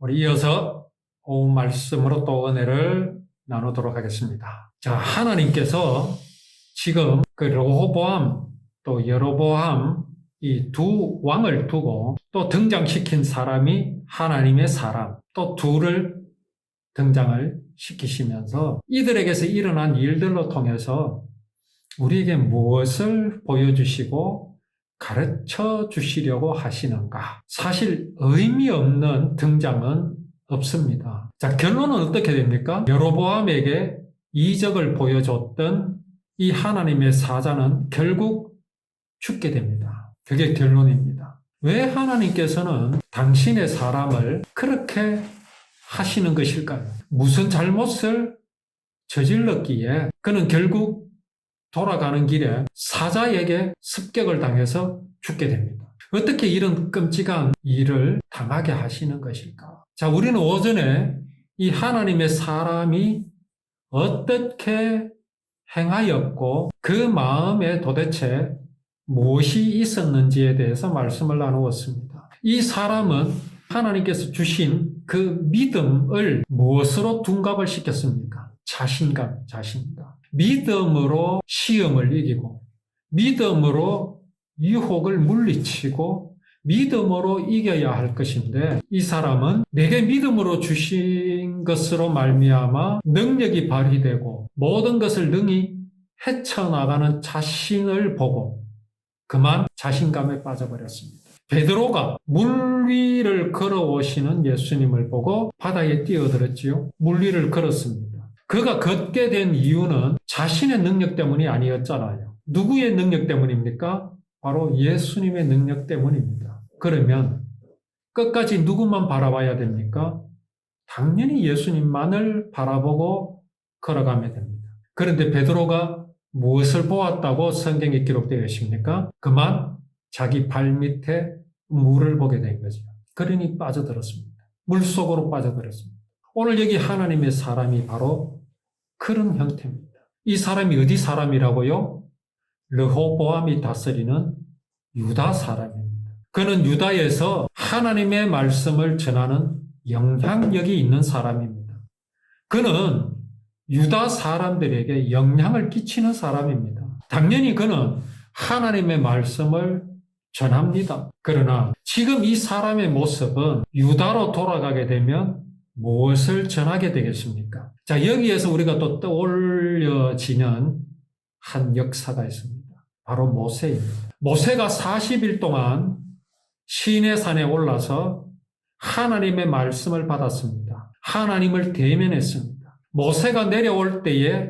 우리 이어서 오후 말씀으로 또 은혜를 나누도록 하겠습니다. 자, 하나님께서 지금 그 르호보암 또 여로보암 이 두 왕을 두고 또 등장시킨 사람이 하나님의 사람 또 둘을 등장을 시키시면서 이들에게서 일어난 일들로 통해서 우리에게 무엇을 보여주시고 가르쳐 주시려고 하시는가? 사실 의미 없는 등장은 없습니다. 자, 결론은 어떻게 됩니까? 여로보암에게 이적을 보여줬던 이 하나님의 사자는 결국 죽게 됩니다. 그게 결론입니다. 왜 하나님께서는 당신의 사람을 그렇게 하시는 것일까요? 무슨 잘못을 저질렀기에 그는 결국 돌아가는 길에 사자에게 습격을 당해서 죽게 됩니다. 어떻게 이런 끔찍한 일을 당하게 하시는 것일까? 자, 우리는 오전에 이 하나님의 사람이 어떻게 행하였고 그 마음에 도대체 무엇이 있었는지에 대해서 말씀을 나누었습니다. 이 사람은 하나님께서 주신 그 믿음을 무엇으로 둔갑을 시켰습니까? 자신감. 믿음으로 시험을 이기고, 믿음으로 유혹을 물리치고, 믿음으로 이겨야 할 것인데, 이 사람은 내게 믿음으로 주신 것으로 말미암아 능력이 발휘되고, 모든 것을 능히 헤쳐나가는 자신을 보고, 그만 자신감에 빠져버렸습니다. 베드로가 물 위를 걸어오시는 예수님을 보고 바다에 뛰어들었지요. 물 위를 걸었습니다. 그가 걷게 된 이유는 자신의 능력 때문이 아니었잖아요. 누구의 능력 때문입니까? 바로 예수님의 능력 때문입니다. 그러면 끝까지 누구만 바라봐야 됩니까? 당연히 예수님만을 바라보고 걸어가면 됩니다. 그런데 베드로가 무엇을 보았다고 성경에 기록되어 있습니까? 그만 자기 발밑에 물을 보게 된 거죠. 그러니 빠져들었습니다. 물속으로 빠져들었습니다. 오늘 여기 하나님의 사람이 바로 그런 형태입니다. 이 사람이 어디 사람이라고요? 르호보암이 다스리는 유다 사람입니다. 그는 유다에서 하나님의 말씀을 전하는 영향력이 있는 사람입니다. 그는 유다 사람들에게 영향을 끼치는 사람입니다. 당연히 그는 하나님의 말씀을 전합니다. 그러나 지금 이 사람의 모습은 유다로 돌아가게 되면 무엇을 전하게 되겠습니까? 자, 여기에서 우리가 또 떠올려지는 한 역사가 있습니다. 바로 모세입니다. 모세가 40일 동안 시내산에 올라서 하나님의 말씀을 받았습니다. 하나님을 대면했습니다. 모세가 내려올 때에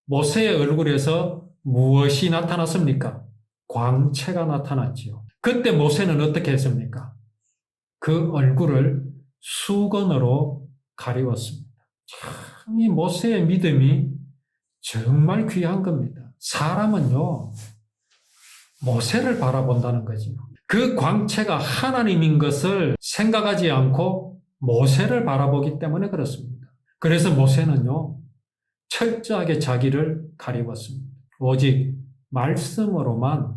모세의 얼굴에서 무엇이 나타났습니까? 광채가 나타났지요. 그때 모세는 어떻게 했습니까? 그 얼굴을 수건으로 가리웠습니다. 참, 이 모세의 믿음이 정말 귀한 겁니다. 사람은요, 모세를 바라본다는 거지요. 그 광채가 하나님인 것을 생각하지 않고 모세를 바라보기 때문에 그렇습니다. 그래서 모세는요, 철저하게 자기를 가리웠습니다. 오직 말씀으로만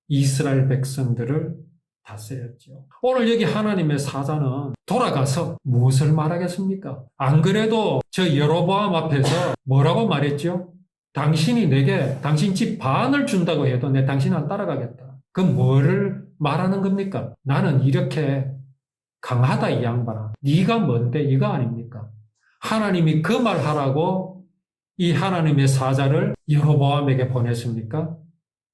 이스라엘 백성들을 다스렸죠. 오늘 여기 하나님의 사자는 돌아가서 무엇을 말하겠습니까? 안 그래도 저 여로보암 앞에서 뭐라고 말했죠? 당신이 내게 당신 집 반을 준다고 해도 내 당신 안 따라가겠다. 그럼 뭐를 말하는 겁니까? 나는 이렇게 강하다 이 양반아. 네가 뭔데 이거 아닙니까? 하나님이 그 말하라고 이 하나님의 사자를 여로보암에게 보냈습니까?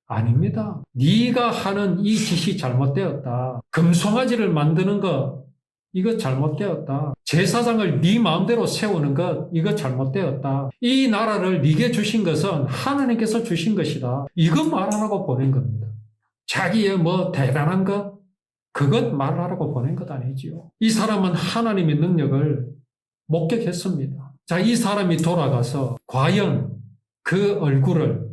아닙니다. 네가 하는 이 짓이 잘못되었다. 금송아지를 만드는 것 이거 잘못되었다. 제사장을 네 마음대로 세우는 것 이거 잘못되었다. 이 나라를 네게 주신 것은 하나님께서 주신 것이다. 이거 말하라고 보낸 겁니다. 자기의 뭐 대단한 것 그것 말하라고 보낸 것 아니지요. 이 사람은 하나님의 능력을 목격했습니다. 자, 이 사람이 돌아가서 과연 그 얼굴을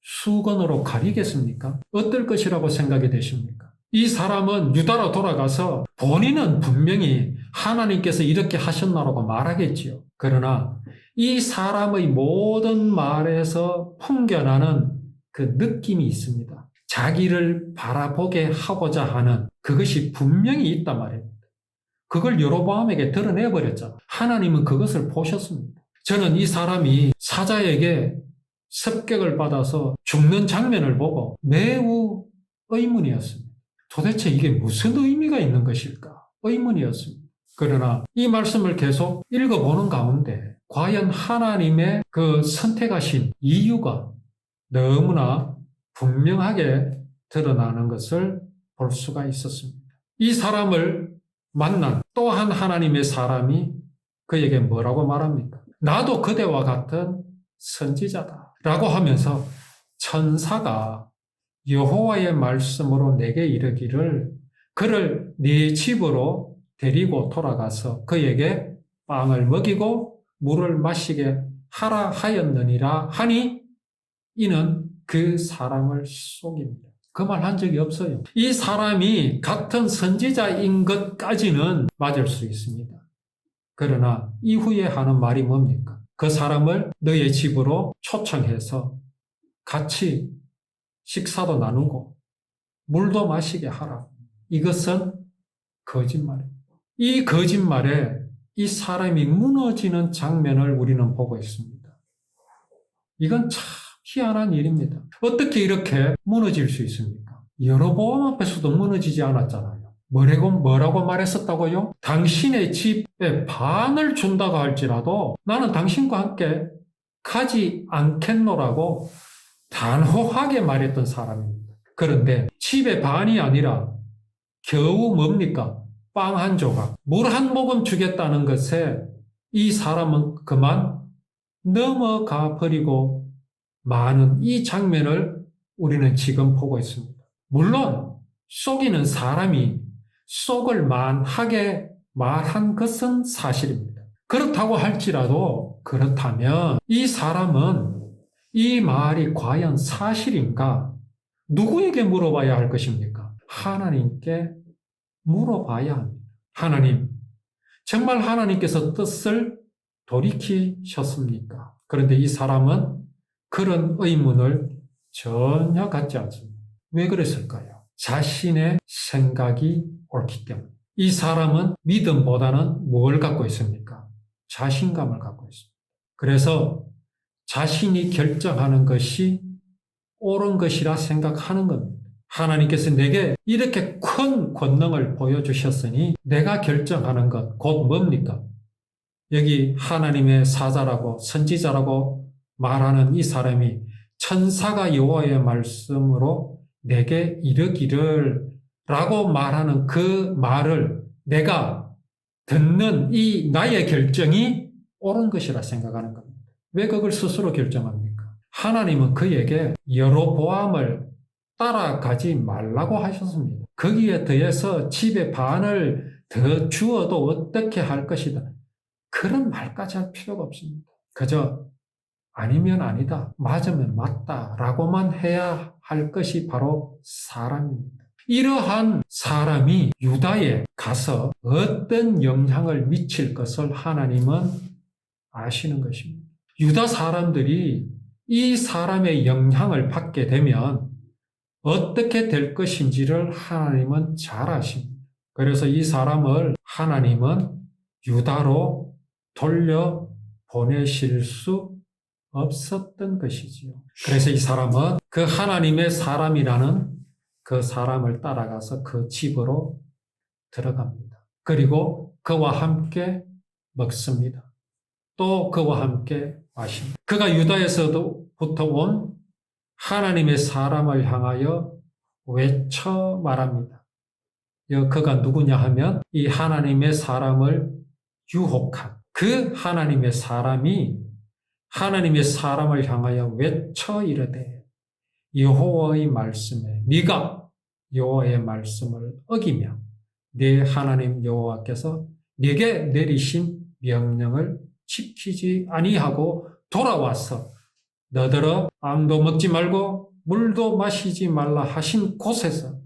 수건으로 가리겠습니까? 어떨 것이라고 생각이 되십니까? 이 사람은 유다로 돌아가서 본인은 분명히 하나님께서 이렇게 하셨나라고 말하겠지요. 그러나 이 사람의 모든 말에서 풍겨나는 그 느낌이 있습니다. 자기를 바라보게 하고자 하는 그것이 분명히 있단 말입니다. 그걸 여로보암에게 드러내버렸잖아. 하나님은 그것을 보셨습니다. 저는 이 사람이 사자에게 습격을 받아서 죽는 장면을 보고 매우 의문이었습니다. 도대체 이게 무슨 의미가 있는 것일까? 의문이었습니다. 그러나 이 말씀을 계속 읽어보는 가운데 과연 하나님의 그 선택하신 이유가 너무나 분명하게 드러나는 것을 볼 수가 있었습니다. 이 사람을 만난 또 한 하나님의 사람이 그에게 뭐라고 말합니까? 나도 그대와 같은 선지자다 라고 하면서 천사가 여호와의 말씀으로 내게 이르기를 그를 네 집으로 데리고 돌아가서 그에게 빵을 먹이고 물을 마시게 하라 하였느니라 하니 이는 그 사람을 속입니다. 그 말 한 적이 없어요. 이 사람이 같은 선지자인 것까지는 맞을 수 있습니다. 그러나 이후에 하는 말이 뭡니까? 그 사람을 너의 집으로 초청해서 같이 식사도 나누고 물도 마시게 하라. 이것은 거짓말입니다. 이 거짓말에 이 사람이 무너지는 장면을 우리는 보고 있습니다. 이건 참 희한한 일입니다. 어떻게 이렇게 무너질 수 있습니까? 여로보암 앞에서도 무너지지 않았잖아요. 뭐라고 말했었다고요? 당신의 집에 반을 준다고 할지라도 나는 당신과 함께 가지 않겠노라고 단호하게 말했던 사람입니다. 그런데 집의 반이 아니라 겨우 뭡니까? 빵 한 조각, 물 한 모금 주겠다는 것에 이 사람은 그만 넘어가 버리고 많은 이 장면을 우리는 지금 보고 있습니다. 물론 속이는 사람이 속을 만하게 말한 것은 사실입니다. 그렇다고 할지라도 그렇다면 이 사람은 이 말이 과연 사실인가? 누구에게 물어봐야 할 것입니까? 하나님께 물어봐야 합니다. 하나님, 정말 하나님께서 뜻을 돌이키셨습니까? 그런데 이 사람은 그런 의문을 전혀 갖지 않습니다. 왜 그랬을까요? 자신의 생각이 옳기 때문에. 이 사람은 믿음보다는 뭘 갖고 있습니까? 자신감을 갖고 있습니다. 그래서 자신이 결정하는 것이 옳은 것이라 생각하는 겁니다. 하나님께서 내게 이렇게 큰 권능을 보여주셨으니 내가 결정하는 것, 곧 뭡니까? 여기 하나님의 사자라고 선지자라고 말하는 이 사람이 천사가 여호와의 말씀으로 내게 이르기를 라고 말하는 그 말을 내가 듣는 이 나의 결정이 옳은 것이라 생각하는 겁니다. 왜 그걸 스스로 결정합니까? 하나님은 그에게 여로보암을 따라가지 말라고 하셨습니다. 거기에 더해서 집에 반을 더 주어도 어떻게 할 것이다. 그런 말까지 할 필요가 없습니다. 그저 아니면 아니다, 맞으면 맞다 라고만 해야 할 것이 바로 사람입니다. 이러한 사람이 유다에 가서 어떤 영향을 미칠 것을 하나님은 아시는 것입니다. 유다 사람들이 이 사람의 영향을 받게 되면 어떻게 될 것인지를 하나님은 잘 아십니다. 그래서 이 사람을 하나님은 유다로 돌려보내실 수 없었던 것이지요. 그래서 이 사람은 그 하나님의 사람이라는 그 사람을 따라가서 그 집으로 들어갑니다. 그리고 그와 함께 먹습니다. 또 그와 함께 마십니다. 그가 유다에서부터 온 하나님의 사람을 향하여 외쳐 말합니다. 그가 누구냐 하면 이 하나님의 사람을 유혹한 그 하나님의 사람이 하나님의 사람을 향하여 외쳐 이르되 여호와의 말씀에 네가 여호와의 말씀을 어기며 네 하나님 여호와께서 네게 내리신 명령을 지키지 아니하고 돌아와서 너더러 빵도 먹지 말고 물도 마시지 말라 하신 곳에서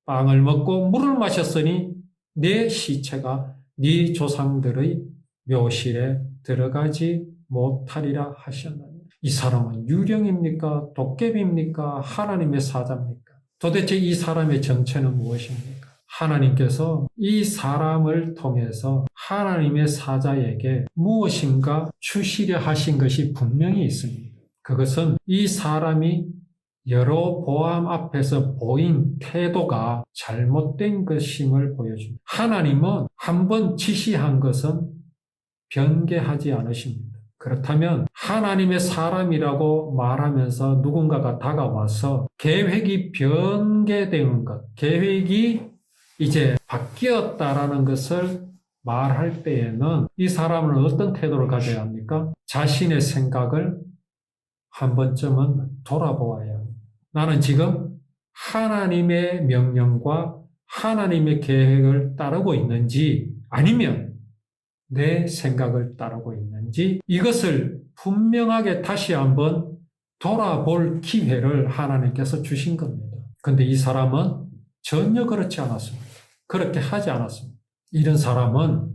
빵을 먹고 물을 마셨으니 네 시체가 네 조상들의 묘실에 들어가지 못하리라 하셨나니. 이 사람은 유령입니까? 도깨비입니까? 하나님의 사자입니까? 도대체 이 사람의 정체는 무엇입니까? 하나님께서 이 사람을 통해서 하나님의 사자에게 무엇인가 주시려 하신 것이 분명히 있습니다. 그것은 이 사람이 여로보암 앞에서 보인 태도가 잘못된 것임을 보여줍니다. 하나님은 한번 지시한 것은 변개하지 않으십니다. 그렇다면 하나님의 사람이라고 말하면서 누군가가 다가와서 계획이 변개되는 것, 계획이 이제 바뀌었다라는 것을 말할 때에는 이 사람은 어떤 태도를 가져야 합니까? 자신의 생각을 한 번쯤은 돌아보아야 합니다. 나는 지금 하나님의 명령과 하나님의 계획을 따르고 있는지 아니면 내 생각을 따르고 있는지 이것을 분명하게 다시 한번 돌아볼 기회를 하나님께서 주신 겁니다. 그런데 이 사람은 전혀 그렇지 않았습니다. 그렇게 하지 않았습니다. 이런 사람은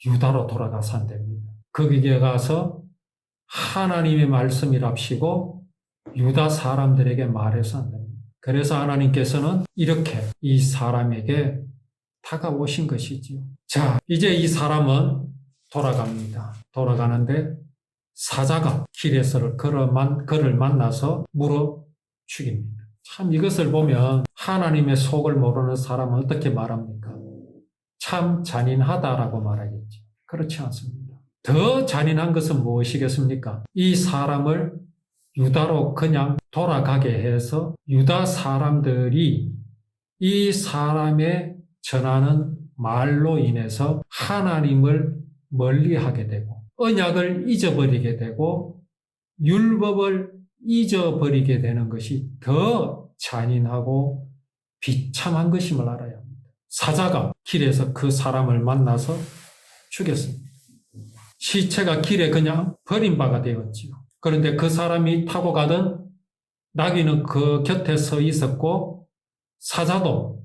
유다로 돌아가서 안 됩니다. 거기에 가서 하나님의 말씀이랍시고 유다 사람들에게 말해서 안 됩니다. 그래서 하나님께서는 이렇게 이 사람에게 다가오신 것이지요. 자, 이제 이 사람은 돌아갑니다. 돌아가는데 사자가 길에서 그를 만나서 물어 죽입니다. 참 이것을 보면 하나님의 속을 모르는 사람은 어떻게 말합니까? 참 잔인하다라고 말하겠죠. 그렇지 않습니다. 더 잔인한 것은 무엇이겠습니까? 이 사람을 유다로 그냥 돌아가게 해서 유다 사람들이 이 사람의 전하는 말로 인해서 하나님을 멀리하게 되고 언약을 잊어버리게 되고 율법을 잊어버리게 되는 것이 더 잔인하고 비참한 것임을 알아야 합니다. 사자가 길에서 그 사람을 만나서 죽였습니다. 시체가 길에 그냥 버림바가 되었지요. 그런데 그 사람이 타고 가던 나귀는 그 곁에 서 있었고 사자도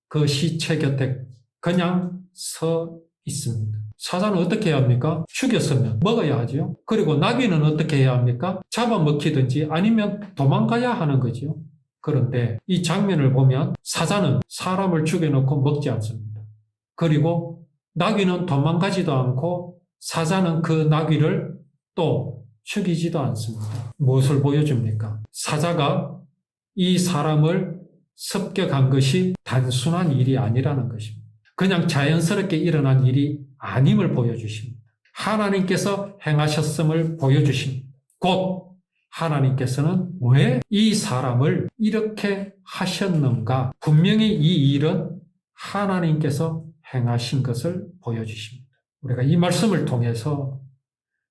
그 시체 곁에 그냥 서 있습니다. 사자는 어떻게 해야 합니까? 죽였으면 먹어야 하죠. 그리고 나귀는 어떻게 해야 합니까? 잡아먹히든지 아니면 도망가야 하는 거죠. 그런데 이 장면을 보면 사자는 사람을 죽여놓고 먹지 않습니다. 그리고 나귀는 도망가지도 않고 사자는 그 나귀를 또 죽이지도 않습니다. 무엇을 보여줍니까? 사자가 이 사람을 습격한 것이 단순한 일이 아니라는 것입니다. 그냥 자연스럽게 일어난 일이 아님을 보여주십니다. 하나님께서 행하셨음을 보여주십니다. 곧 하나님께서는 왜 이 사람을 이렇게 하셨는가? 분명히 이 일은 하나님께서 행하신 것을 보여주십니다. 우리가 이 말씀을 통해서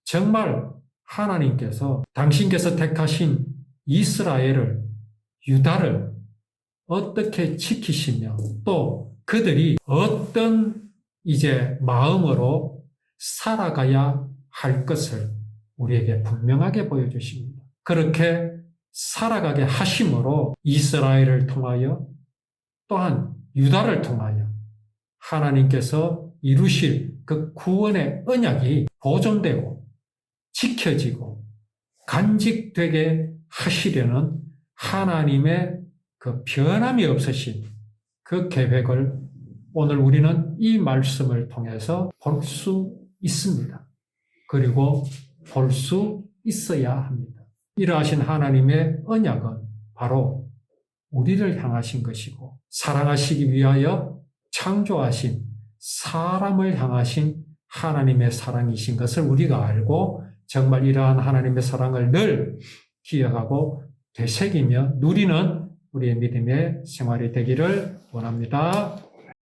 정말 하나님께서 당신께서 택하신 이스라엘을, 유다를 어떻게 지키시며 또 그들이 어떤 이제 마음으로 살아가야 할 것을 우리에게 분명하게 보여주십니다. 그렇게 살아가게 하심으로 이스라엘을 통하여 또한 유다를 통하여 하나님께서 이루실 그 구원의 언약이 보존되고 지켜지고 간직되게 하시려는 하나님의 그 변함이 없으신 그 계획을 오늘 우리는 이 말씀을 통해서 볼 수 있습니다. 그리고 볼 수 있어야 합니다. 이러하신 하나님의 언약은 바로 우리를 향하신 것이고 사랑하시기 위하여 창조하신 사람을 향하신 하나님의 사랑이신 것을 우리가 알고 정말 이러한 하나님의 사랑을 늘 기억하고 되새기며 누리는 우리의 믿음의 생활이 되기를 원합니다.